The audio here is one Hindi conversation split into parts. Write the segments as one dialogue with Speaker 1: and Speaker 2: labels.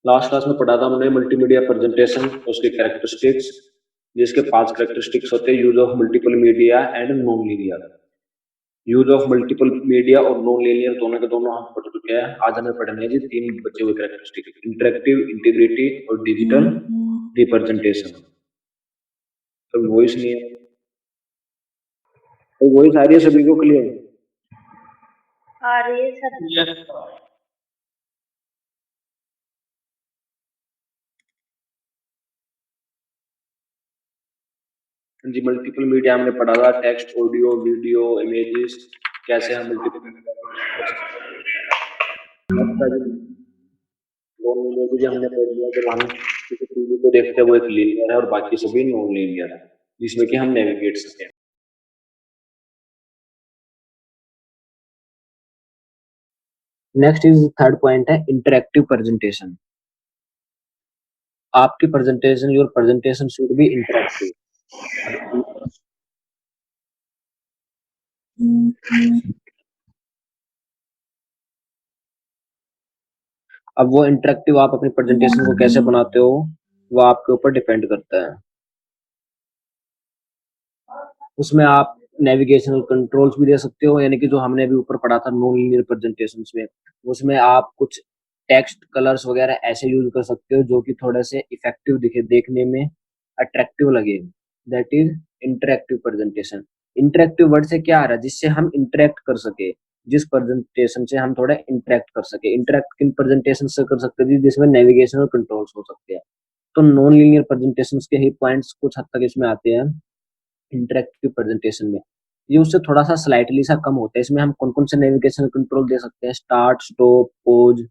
Speaker 1: लास्ट क्लास में पढ़ा था हमने मल्टीमीडिया प्रेजेंटेशन, उसके कैरेक्टरिस्टिक्स, जिसके 5 कैरेक्टरिस्टिक्स होते हैं: use of multiple media and non linear. Use of multiple media और नॉन लीनियर दोनों के दोनों हम पढ़ चुके हैं। आज हमें पढ़ने हैं जी 3 बचे हुए कैरेक्टरिस्टिक: इंटरेक्टिव, इंटीग्रिटी और डिजिटल रिप्रेजेंटेशन। तो वॉइस नहीं है, तो वॉइस आ रही है सभी को क्लियर?
Speaker 2: आ रही है सर।
Speaker 1: जी, मल्टीपल मीडिया हमने पढ़ा था, टेक्स्ट, ऑडियो, वीडियो, इमेजेस, कैसे हम मल्टीपल नॉन लीनियर भी हमने पढ़ लिया। जब हम किसी टीवी को देखते हैं वो एक लीनियर है और बाकी सभी नॉन लीनियर है, जिसमें कि हम नेविगेट सकें। नेक्स्ट इज थर्ड पॉइंट है इंटरेक्टिव प्रेजेंटेशन। आपकी presentation, your presentation should B interactive. अब वो इंटरेक्टिव आप अपनी प्रेजेंटेशन को कैसे बनाते हो वो आपके ऊपर डिपेंड करता है। उसमें आप नेविगेशनल कंट्रोल्स भी दे सकते हो, यानी कि जो हमने अभी ऊपर पढ़ा था नॉन लीनियर प्रेजेंटेशन में, उसमें आप कुछ टेक्स्ट, कलर्स वगैरह ऐसे यूज कर सकते हो जो कि थोड़े से इफेक्टिव दिखे, देखने में अट्रैक्टिव लगे। That is interactive presentation. Interactive word से क्या आ रहा है? जिससे हम इंटरेक्ट कर सके, जिस प्रेजेंटेशन से हम थोड़ा इंटरेक्ट कर सके। इंटरेक्ट किन प्रेजेंटेशन से कर सकते हैं? जिसमें नेविगेशनल कंट्रोल्स हो सकते हैं। तो नॉन लीनियर प्रेजेंटेशन के ही पॉइंट्स कुछ हद तक इसमें आते हैं इंटरेक्टिव प्रेजेंटेशन में। ये उससे थोड़ा सा स्लाइटली सा कम होता है। इसमें हम कौन कौन से नेविगेशन कंट्रोल दे सकते हैं? Start, stop, pause,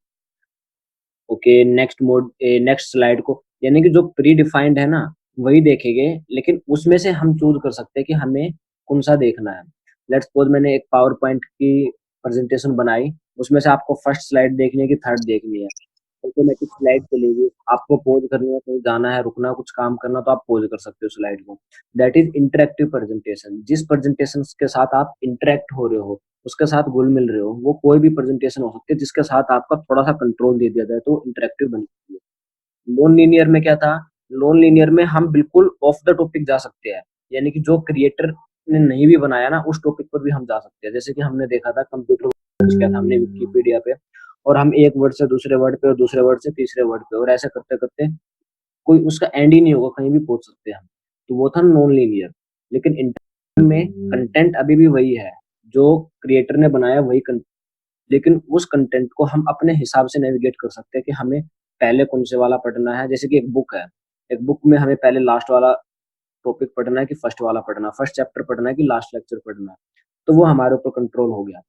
Speaker 1: okay, next mode, next slide को, यानी कि जो प्री डिफाइंड है ना वही देखेंगे, लेकिन उसमें से हम चूज कर सकते हैं कि हमें कौन सा देखना है। लेट्स सपोज मैंने एक पावर पॉइंट की प्रेजेंटेशन बनाई, उसमें से आपको फर्स्ट स्लाइड देखनी है कि थर्ड देखनी है, ऑटोमेटिक स्लाइड चलेगी। आपको पॉज करनी है, कहीं जाना है, रुकना, कुछ काम करना, तो आप पॉज कर सकते हो स्लाइड को। That is interactive presentation. जिस प्रेजेंटेशन के साथ आप इंटरेक्ट हो रहे हो, उसके साथ घुल मिल रहे हो, वो कोई भी प्रेजेंटेशन हो सकती है जिसके साथ आपका थोड़ा सा कंट्रोल दे दिया जाए तो इंटरेक्टिव बन सकती है। नॉन लीनियर में क्या था? नॉन लीनियर में हम बिल्कुल ऑफ द टॉपिक जा सकते हैं, यानी कि जो क्रिएटर ने नहीं भी बनाया ना उस टॉपिक पर भी हम जा सकते हैं। जैसे कि हमने देखा था कंप्यूटर, किया था हमने विकिपीडिया पे, और हम एक वर्ड से दूसरे वर्ड पे और दूसरे वर्ड से तीसरे वर्ड पे, और ऐसे करते करते कोई उसका एंड ही नहीं होगा, कहीं भी पहुंच सकते हैं हम। तो वो था नॉन लीनियर। लेकिन इंटरनेट में कंटेंट अभी भी वही है, जो क्रिएटर ने बनाया वही कंटेंट, लेकिन उस कंटेंट को हम अपने हिसाब से नेविगेट कर सकते हैं कि हमें पहले कौन से वाला पढ़ना है। जैसे कि एक बुक है, एक बुक में हमें पहले लास्ट वाला टॉपिक पढ़ना है कि फर्स्ट वाला पढ़ना है, फर्स्ट चैप्टर पढ़ना है कि लास्ट लेक्चर पढ़ना है, तो वो हमारे ऊपर कंट्रोल हो गया।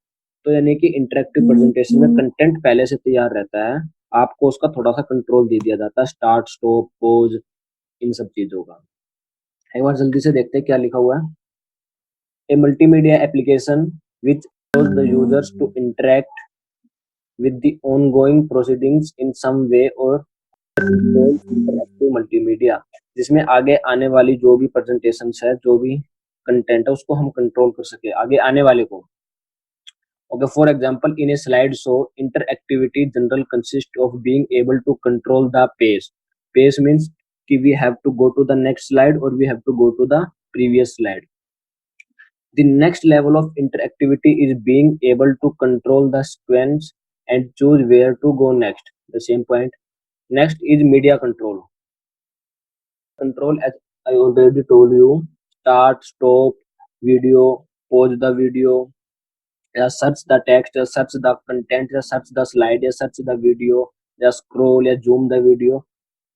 Speaker 1: तो यानी कि इंटरेक्टिव प्रेजेंटेशन में कंटेंट पहले से तैयार रहता है, आपको उसका थोड़ा सा कंट्रोल दे दिया जाता है, स्टार्ट, स्टॉप, पॉज, इन सब चीजों का। एक बार जल्दी से देखते हैं क्या लिखा हुआ है। A multimedia application which allows the users to interact with the ongoing proceedings in some way or interactive multimedia, जिसमें आगे आने वाली जो भी प्रेजेंटेशन है, जो भी कंटेंट है, उसको हम कंट्रोल कर सके आगे आने वाले को। Okay, for example in a slide show interactivity general consist of being able to control the pace. Pace means कि we have to go to the next slide और we have to go to the previous slide. The next level of interactivity is being able to control the sequence and choose where to go next. The same point. Next is media control. Control, as I already told you, start, stop, video, pause the video, search the text, search the content, search the slide, search the video, scroll, zoom the video.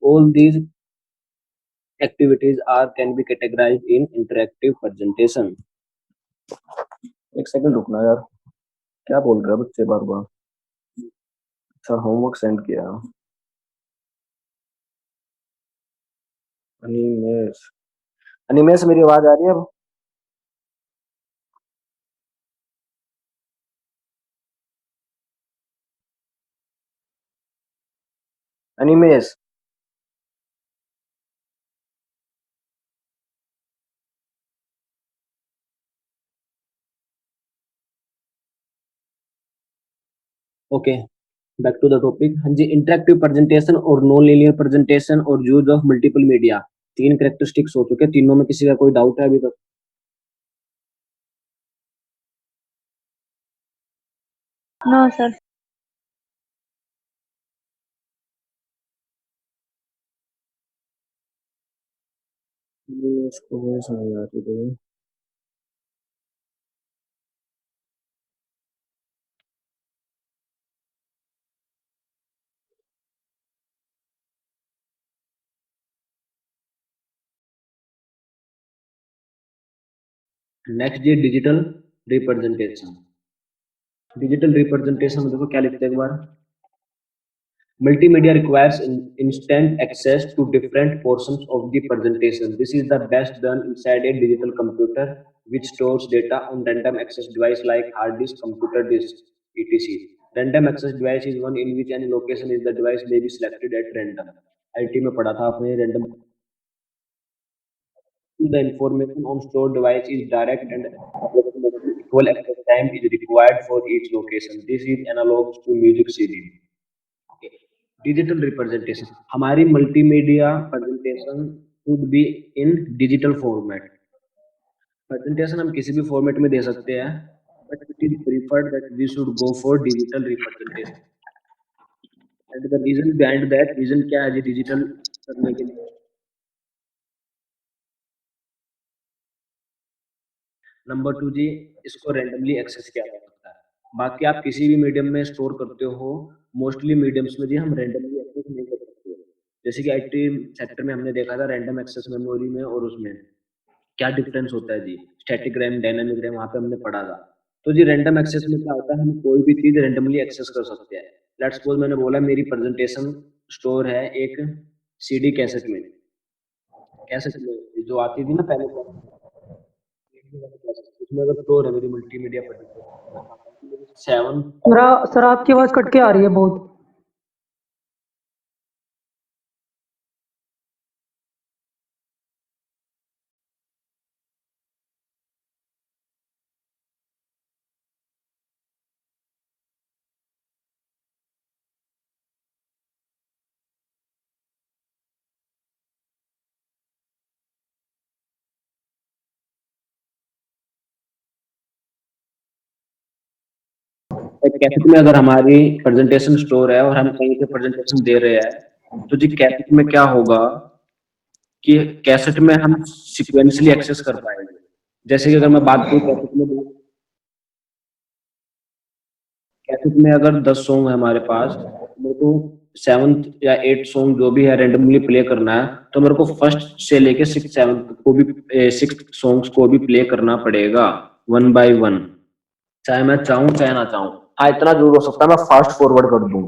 Speaker 1: All these activities are can be categorized in interactive presentation. एक सेकंड रुकना यार, क्या बोल रहे हैं बच्चे बार बार? अच्छा, होमवर्क सेंड किया। अनिमेश, अनिमेश मेरी आवाज आ रही है अब? Animesh, okay. Back to the topic. हाँ जी, इंटरेक्टिव प्रेजेंटेशन और नॉन लीनियर प्रेजेंटेशन और यूज ऑफ मल्टीपल मीडिया, तीन कैरेक्टरिस्टिक्स हो चुके हैं। तीनों में किसी का कोई डाउट है अभी तक?
Speaker 2: No sir.
Speaker 1: इसको समझ आती है। नेक्स्ट जी, डिजिटल रिप्रेजेंटेशन। डिजिटल रिप्रेजेंटेशन देखो क्या लिखते हैं एक बार। Multimedia requires instant access to different portions of the presentation. This is the best done inside a digital computer which stores data on random access device like hard disk, computer disk, etc. Random access device is one in which any location is the device may be selected at random. IT में पढ़ा था आपने random. The information on stored device is direct and approximately equal access time is required for each location. This is analogous to music CD. Digital representation, हमारी multimedia presentation should be in digital format. Presentation हम किसी भी फॉर्मेट में दे सकते हैं, but it is preferred that we should go for digital representation. And the reason behind that, reason क्या है जी डिजिटल करने के लिए? नंबर टू जी, इसको रैंडमली एक्सेस किया जा सकता है। बाकी आप किसी भी मीडियम में स्टोर करते हो, मोस्टली मीडियम्स में जी हम रैंडमली एक्सेस नहीं कर सकते। जैसे कि आईटी सेक्टर में हमने देखा था रैंडम एक्सेस मेमोरी में और उसमें क्या डिफरेंस होता है जी, स्टैटिक रैम, डायनामिक रैम, वहाँ पे हमने पढ़ा था। तो जी रैंडम एक्सेस में क्या होता है, हम कोई भी चीज रैंडमली एक्सेस कर सकते हैं। लेट्स सपोज मैंने बोला मेरी प्रेजेंटेशन स्टोर है एक सीडी कैसेट में, कैसेट में जो आती थी ना पहले, उसमें अगर स्टोर है मेरी मल्टीमीडिया प्रेजेंटेशन 7।
Speaker 3: सर आपकी आवाज कट के आ रही है बहुत।
Speaker 1: कैसेट में अगर हमारी प्रेजेंटेशन स्टोर है और हम कहीं से प्रेजेंटेशन दे रहे हैं, तो जी कैसेट में क्या होगा कि कैसेट में हम सीक्वेंसली एक्सेस कर पाएंगे। जैसे कि अगर मैं बात करूं कैसेट में अगर 10 सॉन्ग है हमारे पास, मेरे को 7th या 8th सॉन्ग जो भी है रैंडमली प्ले करना है, तो मेरे को फर्स्ट से लेके 6th-7th को भी 6 सॉन्ग्स को भी प्ले करना पड़ेगा वन बाय वन, चाहे मैं चाहूँ चाहे ना चाहूँ। हाँ, इतना जरूर हो सकता है मैं फास्ट फॉरवर्ड कर दूं।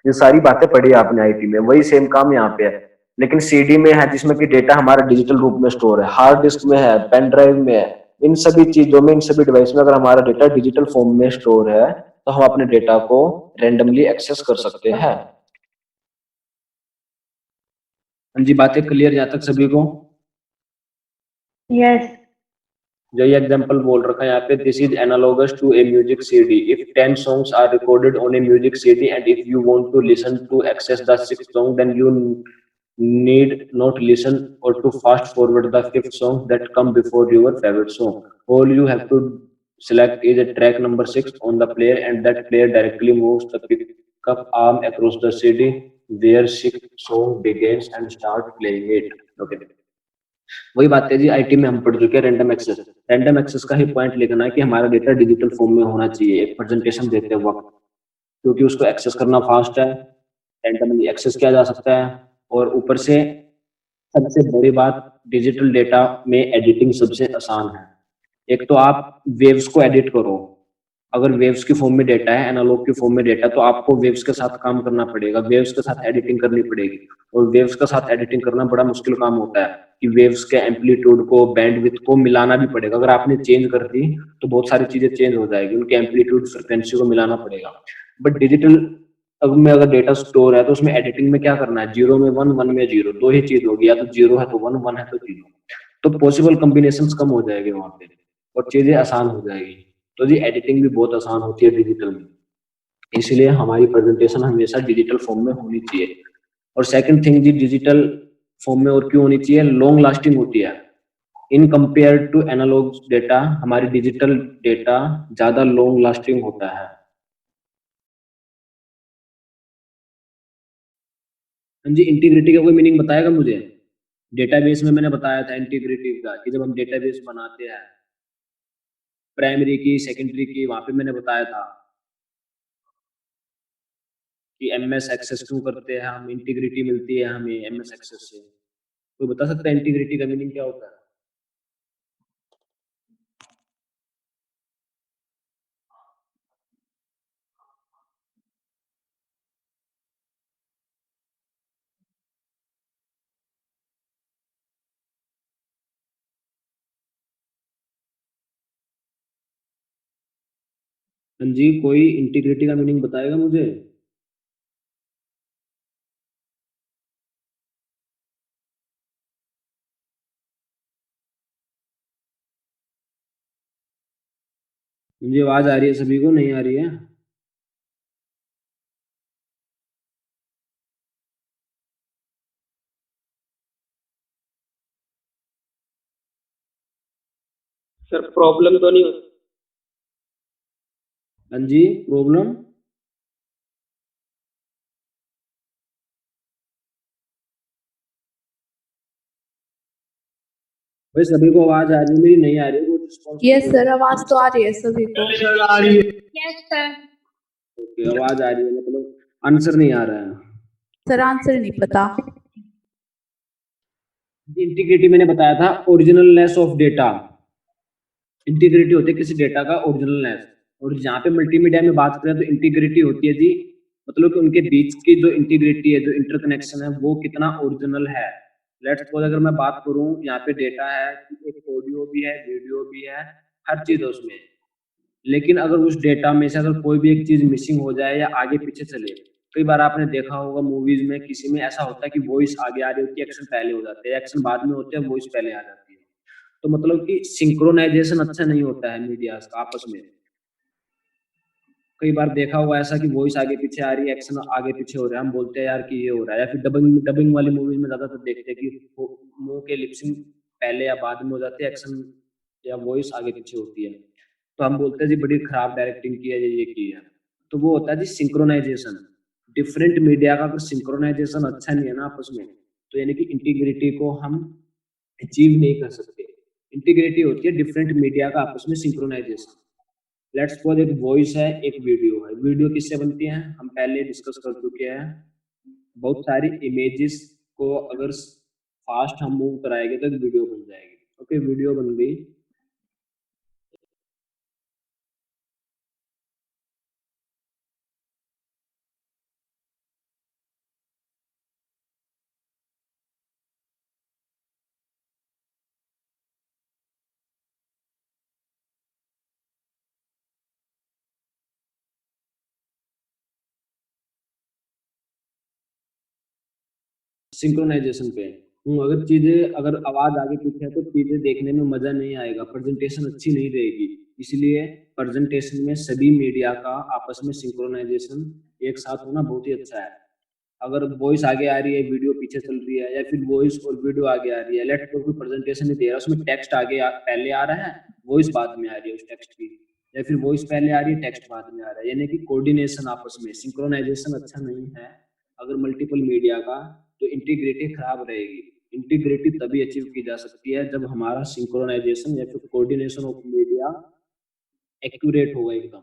Speaker 1: ये सारी बातें पढ़ी आपने आईटी में, वही सेम काम यहाँ पे है। लेकिन सीडी में है जिसमें कि डेटा हमारा डिजिटल रूप में स्टोर है, हार्ड डिस्क में है, पेन ड्राइव में है, इन सभी चीजों में, इन सभी डिवाइस में अगर हमारा डेटा डिजिटल फॉर्म में स्टोर है, तो हम अपने डेटा को रैंडमली एक्सेस कर सकते हैं। हाँ जी, बातें क्लियर यहाँ तक सभी को?
Speaker 2: यस।
Speaker 1: जो ये एग्जांपल बोल रखा है यहाँ पे, this is analogous to a music CD. If 10 songs are recorded on a music CD and if you want to listen to access the 6th song, then you need not listen or to fast forward the 5th song that come before your favorite song. All you have to select is a track number 6 on the player and that player directly moves the pickup arm across the CD where 6th song begins and start playing it. Okay. वही बात है जी, आईटी में हम पढ़ चुके हैं रैंडम एक्सेस। रैंडम एक्सेस का ही पॉइंट लिखना है कि हमारा डेटा डिजिटल फॉर्म में होना चाहिए एक प्रेजेंटेशन देते वक्त, क्योंकि उसको एक्सेस करना फास्ट है, रैंडमली एक्सेस किया जा सकता है, और ऊपर से सबसे बड़ी बात, डिजिटल डेटा में एडिटिंग सबसे आसान है। एक तो आप वेव्स को एडिट करो, अगर वेव्स की फॉर्म में डेटा है, एनालॉग की फॉर्म में डेटा, तो आपको वेव्स के साथ काम करना पड़ेगा, वेव्स के साथ एडिटिंग करनी पड़ेगी। और वेव्स के साथ एडिटिंग करना बड़ा मुश्किल काम होता है कि वेव्स के एम्पलीट्यूड को, बैंडविड्थ को मिलाना भी पड़ेगा। अगर आपने चेंज कर दी तो बहुत सारी चीजें चेंज हो जाएगी, उनके एम्पलीट्यूड फ्रिक्वेंसी को मिलाना पड़ेगा। बट डिजिटल अब में अगर डेटा स्टोर है तो उसमें एडिटिंग में क्या करना है, 0 में 1, 1 में 0, दो ही चीज होगी, या तो 0 है तो 1, 1 है तो 0। तो पॉसिबल कॉम्बिनेशंस कम हो जाएंगे वहां पे और चीजें आसान हो जाएगी। तो जी एडिटिंग भी बहुत आसान होती है डिजिटल में। इसलिए हमारी प्रेजेंटेशन हमेशा डिजिटल फॉर्म में होनी चाहिए। और सेकंड थिंग जी, डिजिटल फॉर्म में और क्यों होनी चाहिए, लॉन्ग लास्टिंग होती है। In compare to analogue data हमारी डिजिटल डेटा ज्यादा लॉन्ग लास्टिंग होता है। हाँ जी, इंटीग्रिटी का कोई मीनिंग बताएगा मुझे? डेटाबेस में मैंने बताया था इंटीग्रिटी का कि जब हम डेटाबेस बनाते हैं प्राइमरी की सेकेंडरी की, वहां पे मैंने बताया था कि एमएस एक्सेस क्यों करते हैं हम, इंटीग्रिटी मिलती है हमें एमएस एक्सेस से। कोई बता सकता है इंटीग्रिटी का मीनिंग क्या होता है? हाँ जी, कोई इंटीग्रिटी का मीनिंग बताएगा मुझे? मुझे आवाज आ रही है, सभी को नहीं आ रही है?
Speaker 3: सर प्रॉब्लम तो नहीं होती?
Speaker 1: हाँ जी, प्रॉब्लम? भाई सभी को आवाज आ रही है, मेरी नहीं आ रही है, कोई रिस्पॉन्स
Speaker 2: यस सर, आवाज तो आ रही है सभी को।
Speaker 3: आ रही है।
Speaker 2: Yes sir.
Speaker 1: ओके, आवाज आ रही है, मतलब आंसर नहीं आ रहा है।
Speaker 2: सर आंसर नहीं पता।
Speaker 1: इंटीग्रिटी मैंने बताया था ओरिजिनलनेस ऑफ डेटा। इंटीग्रिटी होती है किसी डेटा का ओरिजिनलनेस। और जहाँ पे मल्टीमीडिया में बात करें तो इंटीग्रिटी होती है जी, मतलब कि उनके बीच की जो इंटीग्रिटी है, जो इंटरकनेक्शन है, वो कितना ओरिजिनल है। लेट्स सपोज अगर मैं बात करूं, यहाँ पे डेटा है, एक ऑडियो भी है, वीडियो भी है, हर चीज है उसमें। लेकिन अगर उस डेटा में से अगर कोई भी एक चीज मिसिंग हो जाए या आगे पीछे चले, कई बार आपने देखा होगा मूवीज में किसी में ऐसा होता है कि वॉइस आगे आ रही होती है, एक्शन पहले हो जाते हैं, एक्शन बाद में होते हैं, वॉइस पहले आ जाती है। तो मतलब कि सिंक्रोनाइजेशन अच्छा नहीं होता है मीडिया का आपस में। कई बार देखा हुआ ऐसा कि वॉइस आगे पीछे आ रही है, एक्शन आगे पीछे हो रहा है, हम बोलते हैं यार कि ये हो रहा है। या फिर डबिंग डबिंग वाली मूवीज में ज्यादातर देखते हैं कि मुंह के लिपसिंग पहले या बाद में हो जाते हैं, एक्शन या वॉइस आगे पीछे होती है। तो हम बोलते हैं जी बड़ी खराब डायरेक्टिंग की है, ये की है। तो वो होता है जी सिंक्रोनाइजेशन। डिफरेंट मीडिया का अगर सिंक्रोनाइजेशन अच्छा नहीं है ना आपस में, तो यानी कि इंटीग्रिटी को हम अचीव नहीं कर सकते। इंटीग्रिटी होती है डिफरेंट मीडिया का आपस में सिंक्रोनाइजेशन। लेट्स सपोज एक वॉइस है, एक वीडियो है। वीडियो किससे बनती है हम पहले डिस्कस कर चुके हैं। बहुत सारी इमेजेस को अगर फास्ट हम मूव कराएंगे तो एक वीडियो बन जाएगी। ओके, वीडियो बन गई। सिंक्रोनाइजेशन पे अगर चीजें, अगर आवाज आगे पीछे है तो चीजें देखने में मजा नहीं आएगा, प्रेजेंटेशन अच्छी नहीं रहेगी। इसलिए प्रेजेंटेशन में सभी मीडिया का आपस में सिंक्रोनाइजेशन एक साथ होना बहुत ही अच्छा है। अगर वॉइस आगे आ रही है, वीडियो पीछे चल रही है, या फिर वॉइस और वीडियो आगे आ रही है, लेट्स सपोज कोई प्रेजेंटेशन नहीं दे रहा, उसमें टेक्स्ट पहले आ रहा है, वॉइस बाद में आ रही है उस टेक्स्ट की, या फिर वॉइस पहले आ रही है, टेक्स्ट बाद में आ रहा है, यानी कि कोऑर्डिनेशन आपस में सिंक्रोनाइजेशन अच्छा नहीं है अगर मल्टीपल मीडिया का, तो इंटीग्रिटी खराब रहेगी। इंटीग्रिटी तभी अचीव की जा सकती है जब हमारा सिंक्रोनाइजेशन या फिर कोऑर्डिनेशन ऑफ मीडिया एक्यूरेट होगा एकदम।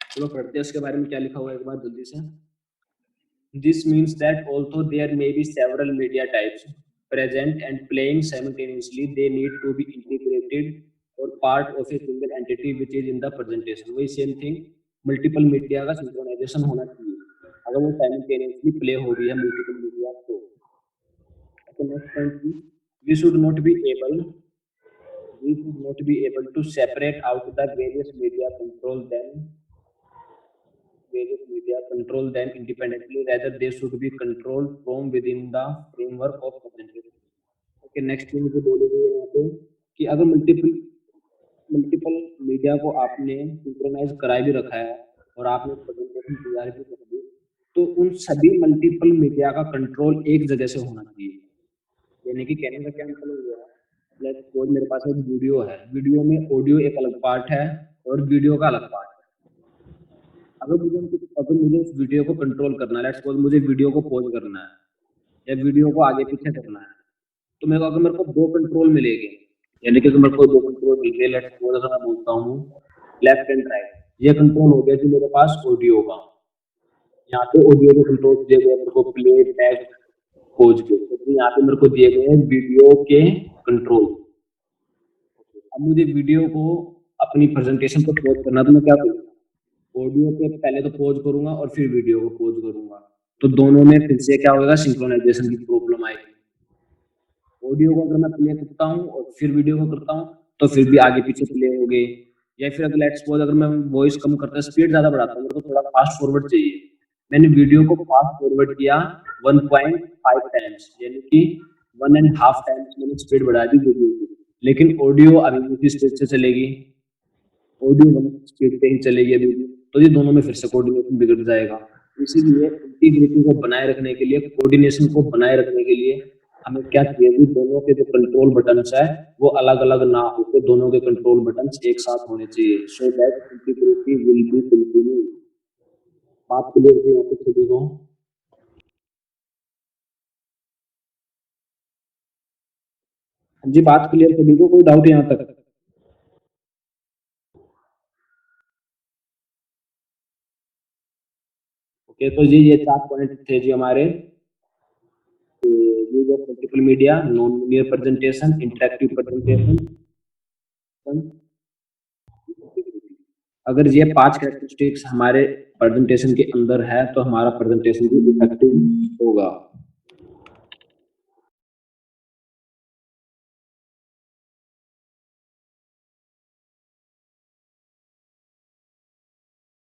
Speaker 1: चलो पढ़ते हैं उसके बारे में क्या लिखा हुआ है एक बार जल्दी से। This means that although there may be several media types present and playing simultaneously, they need to be integrated or part of a single entity which is in the presentation. वही same thing, multiple media का synchronization होना चाहिए। अगर वो simultaneously play हो रही है multiple media तो। Okay, next point is, we should not be able we should not be able to separate out the various media control them independently, rather they should be controlled from within the framework of presentation. Okay, next thing जो बोली गई है यहाँ पे कि अगर मल्टीपल मल्टीपल मीडिया को आपने सिंक्रोनाइज करा भी रखा है और आपने तो उन सभी मल्टीपल मीडिया का कंट्रोल एक जगह से होना चाहिए। यानी कि कहने का क्या मतलब हुआ, लेट्स सपोज मेरे पास एक वीडियो है, वीडियो में ऑडियो एक अलग पार्ट है और वीडियो का अलग पार्ट है। अगर मुझे उस वीडियो को कंट्रोल करना है, लेट्स सपोज मुझे वीडियो को पॉज करना है या वीडियो को आगे पीछे करना है, तो मेरे को दो कंट्रोल मिलेंगे। यानी कि मेरे को दो कंट्रोल मिल गए, लेट्स सपोज अगर मैं बोलता हूँ लेफ्ट एंड राइट, ये कंट्रोल हो गया जो मेरे पास ऑडियो का। यहाँ पे ऑडियो के कंट्रोल दिए गए मेरे को, प्ले बैक पॉज के, तो यहाँ पे मेरे को दिए गए हैं वीडियो के कंट्रोल। अब मुझे वीडियो को अपनी प्रेजेंटेशन को पॉज करना, तो मैं क्या करूँगा, ऑडियो पे पहले तो पॉज करूंगा और फिर वीडियो को पॉज करूंगा, तो दोनों में फिर से क्या होगा, सिंक्रोनाइजेशन की प्रॉब्लम आएगी। ऑडियो को अगर मैं प्ले करता हूँ और फिर वीडियो को करता हूँ तो फिर भी आगे पीछे प्ले हो गए। या फिर अगर लेट्स सपोज अगर मैं वॉइस कम करता, स्पीड ज्यादा बढ़ाता हूँ, मेरे को थोड़ा फास्ट फॉरवर्ड चाहिए, मैंने वीडियो को फास्ट फॉरवर्ड किया 1.5 टाइम्स, यानी कि 1.5 टाइम्स मैंने स्पीड बढ़ा दी वीडियो की, लेकिन ऑडियो अभी उसी स्पीड से चलेगी, ऑडियो स्पीड पे ही चलेगी अभी भी, तो ये दोनों में फिर से कोऑर्डिनेशन बिगड़ जाएगा। इसीलिए इंटीग्रिटी को बनाए रखने के लिए, कोऑर्डिनेशन को बनाए रखने के लिए हमें क्या चाहिए कि दोनों के जो कंट्रोल बटन्स है वो अलग अलग ना हो, तो दोनों के कंट्रोल बटन्स एक साथ होने चाहिए, so that integrity will be continue. बात क्लियर है यहाँ पे सभी को? जी बात क्लियर सभी को, कोई डाउट यहाँ तक? ओके, तो जी ये 4 पॉइंट थे जी हमारे, use of multiple media, non linear presentation, interactive presentation. अगर ये 5 कैरेक्टरिस्टिक्स हमारे प्रेजेंटेशन के अंदर है तो हमारा प्रेजेंटेशन भी इफेक्टिव होगा।